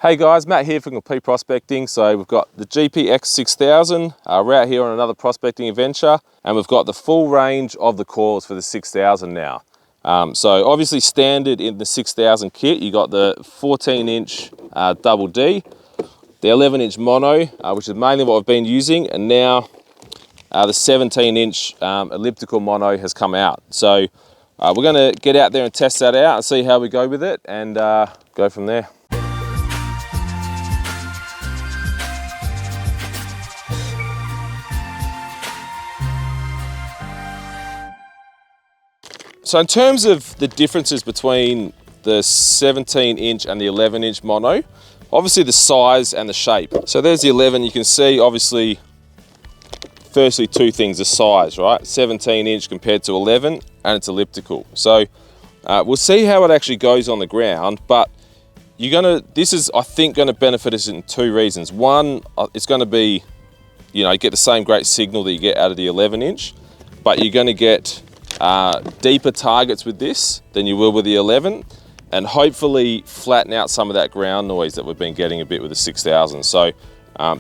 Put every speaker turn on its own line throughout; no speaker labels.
Hey guys, Matt here from Complete Prospecting. So we've got the GPX 6000. We're out here on another prospecting adventure, and we've got the full range of the coils for the 6000 now. So obviously standard in the 6000 kit, you got the 14-inch double D, the 11-inch mono, which is mainly what I've been using, and now the 17-inch elliptical mono has come out. So we're going to get out there and test that out and see how we go with it, and go from there. So in terms of the differences between the 17-inch and the 11-inch mono, obviously the size and the shape. So there's the 11, you can see obviously, firstly two things, the size, right? 17-inch compared to 11, and it's elliptical. So we'll see how it actually goes on the ground, but this is, I think, gonna benefit us in two reasons. One, it's gonna be, get the same great signal that you get out of the 11-inch, but you're gonna get deeper targets with this than you will with the 11, and hopefully flatten out some of that ground noise that we've been getting a bit with the 6000. So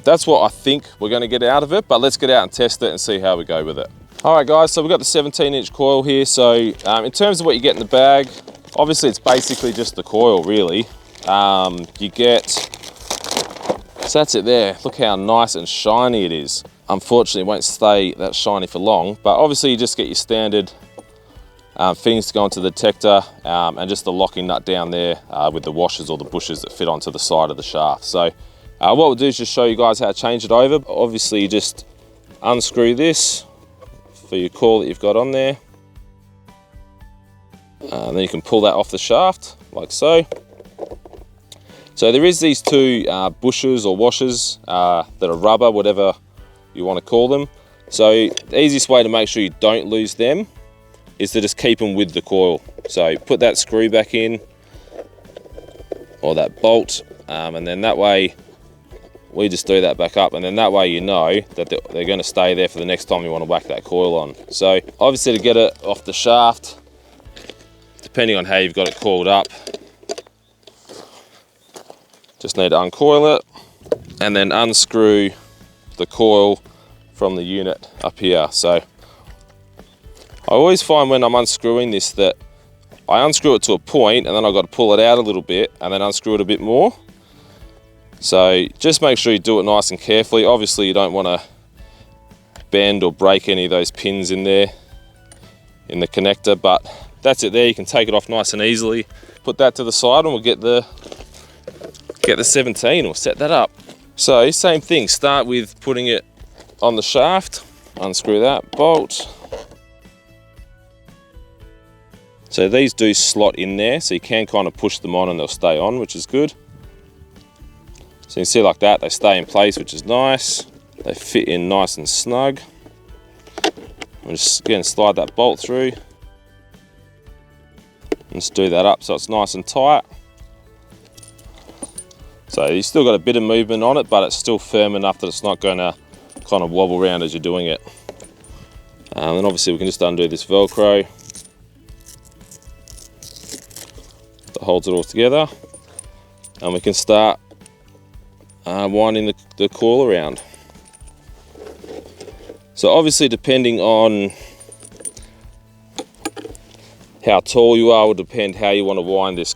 that's what I think we're going to get out of it, but let's get out and test it and see how we go with it. All right guys, so we've got the 17-inch coil here. So in terms of what you get in the bag, obviously it's basically just the coil really. You get, so that's it there. Look how nice and shiny it is. Unfortunately, it won't stay that shiny for long, but obviously you just get your standard fittings to go into the detector, and just the locking nut down there with the washers or the bushes that fit onto the side of the shaft. So what we'll do is just show you guys how to change it over. Obviously you just unscrew this for your coil that you've got on there, and then you can pull that off the shaft like so. So there is these two bushes or washers that are rubber, whatever you want to call them. So the easiest way to make sure you don't lose them is to just keep them with the coil. So put that screw back in, or that bolt, and then that way we just do that back up, and then that way you know that they're going to stay there for the next time you want to whack that coil on. So obviously to get it off the shaft, depending on how you've got it coiled up, just need to uncoil it and then unscrew the coil from the unit up here. So I always find when I'm unscrewing this that I unscrew it to a point and then I've got to pull it out a little bit and then unscrew it a bit more. So just make sure you do it nice and carefully. Obviously you don't want to bend or break any of those pins in there in the connector, but that's it there. You can take it off nice and easily. Put that to the side and we'll get the 17. We'll set that up. So same thing, start with putting it on the shaft, unscrew that bolt. So these do slot in there, so you can kind of push them on and they'll stay on, which is good. So you can see like that, they stay in place, which is nice. They fit in nice and snug. And just again slide that bolt through. And just do that up so it's nice and tight. So you've still got a bit of movement on it, but it's still firm enough that it's not going to kind of wobble around as you're doing it. And then obviously we can just undo this Velcro that holds it all together, and we can start winding the coil around. So obviously depending on how tall you are will depend how you want to wind this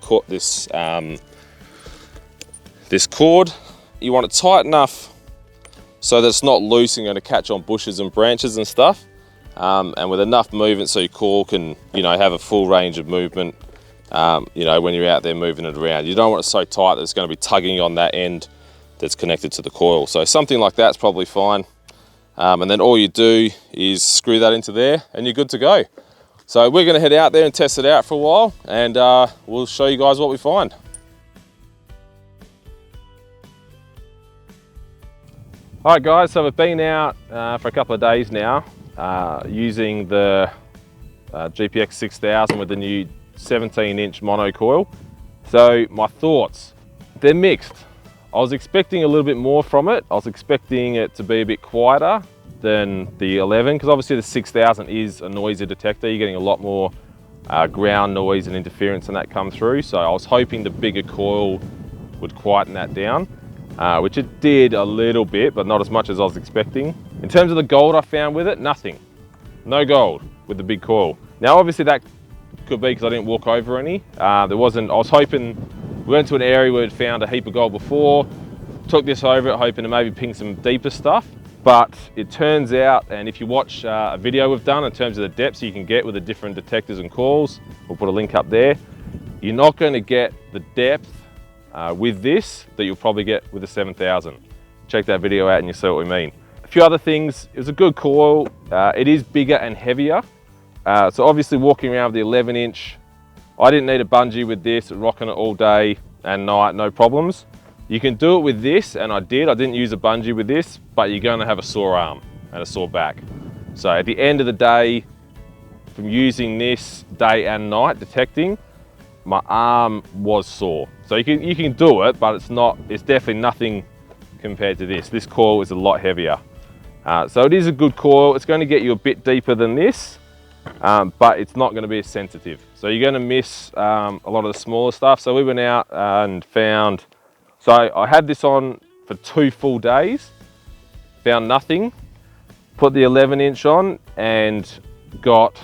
cord. You want it tight enough so that it's not loose and going to catch on bushes and branches and stuff, and with enough movement so your coil can have a full range of movement when you're out there moving it around. You don't want it so tight that it's going to be tugging on that end that's connected to the coil. So something like that's probably fine, and then all you do is screw that into there and you're good to go. So we're going to head out there and test it out for a while, and we'll show you guys what we find. All right guys, so we've been out for a couple of days now using the GPX 6000 with the new 17-inch mono coil. So my thoughts, they're mixed. I was expecting a little bit more from it. I was expecting it to be a bit quieter than the 11, because obviously the 6000 is a noisy detector. You're getting a lot more ground noise and interference and that come through. So I was hoping the bigger coil would quieten that down, which it did a little bit, but not as much as I was expecting. In terms of the gold I found with it, nothing. No gold with the big coil. Now obviously that could be because I didn't walk over any. I was hoping, we went to an area where we'd found a heap of gold before, took this over it hoping to maybe ping some deeper stuff. But it turns out, and if you watch a video we've done in terms of the depths you can get with the different detectors and coils, we'll put a link up there, you're not going to get the depth with this that you'll probably get with the 7000. Check that video out and you'll see what we mean. A few other things, it was a good coil. It is bigger and heavier. So obviously walking around with the 11 inch, I didn't need a bungee with this, rocking it all day and night, no problems. You can do it with this, and I didn't use a bungee with this, but you're going to have a sore arm and a sore back. So at the end of the day, from using this day and night detecting, my arm was sore. So you can do it, but it's definitely nothing compared to this. This coil is a lot heavier. So it is a good coil. It's going to get you a bit deeper than this, but it's not going to be as sensitive. So you're going to miss a lot of the smaller stuff. So we went out and found, so I had this on for 2 full days, found nothing, put the 11 inch on and got,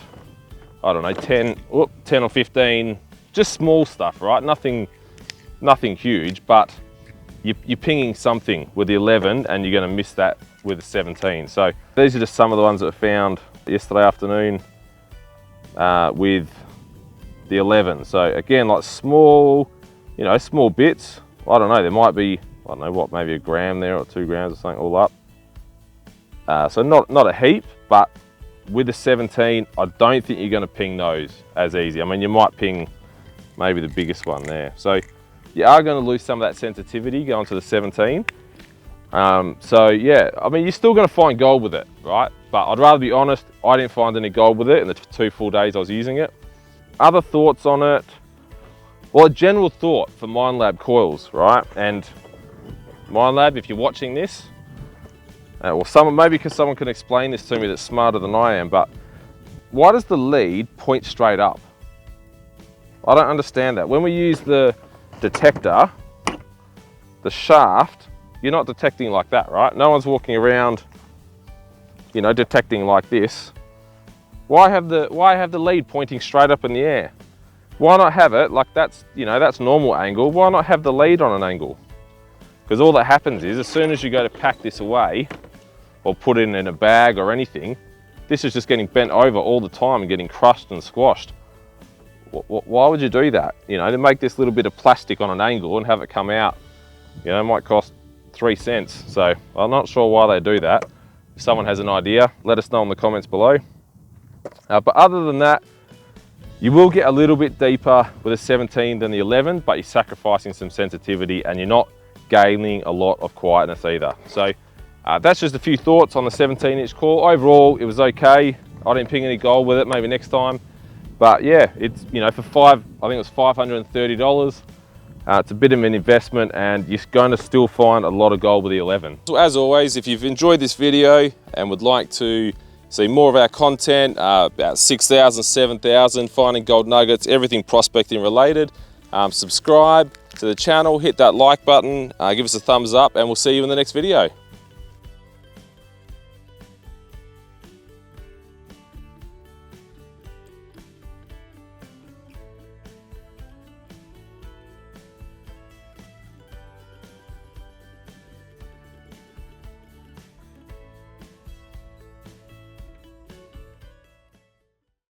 I don't know, 10 or 15, just small stuff, right? Nothing huge, but you're pinging something with the 11 and you're gonna miss that with the 17. So these are just some of the ones that I found yesterday afternoon with the 11. So again, like small, small bits. I don't know, there might be, I don't know what, maybe a gram there or 2 grams or something all up. So not a heap, but with the 17, I don't think you're gonna ping those as easy. I mean, you might ping maybe the biggest one there. So you are gonna lose some of that sensitivity going to the 17. So yeah, I mean, you're still gonna find gold with it, right? But I'd rather be honest, I didn't find any gold with it in the 2 full days I was using it. Other thoughts on it? Well, a general thought for Minelab coils, right? And Minelab, if you're watching this, or maybe because someone can explain this to me that's smarter than I am, but why does the lead point straight up? I don't understand that. When we use the detector, the shaft, you're not detecting like that, right? No one's walking around, detecting like this. Why have the lead pointing straight up in the air? Why not have it like that's normal angle? Why not have the lead on an angle? Because all that happens is as soon as you go to pack this away or put it in a bag or anything, this is just getting bent over all the time and getting crushed and squashed. Why would you do that? To make this little bit of plastic on an angle and have it come out, it might cost 3 cents. So I'm not sure why they do that. If someone has an idea, let us know in the comments below. But other than that, you will get a little bit deeper with a 17 than the 11, but you're sacrificing some sensitivity and you're not gaining a lot of quietness either. So that's just a few thoughts on the 17-inch coil. Overall, it was okay. I didn't ping any gold with it, maybe next time. But yeah, it's, for I think it was $530. It's a bit of an investment and you're going to still find a lot of gold with the 11. So as always, if you've enjoyed this video and would like to see more of our content, about 6,000, 7,000, finding gold nuggets, everything prospecting related, subscribe to the channel, hit that like button, give us a thumbs up, and we'll see you in the next video.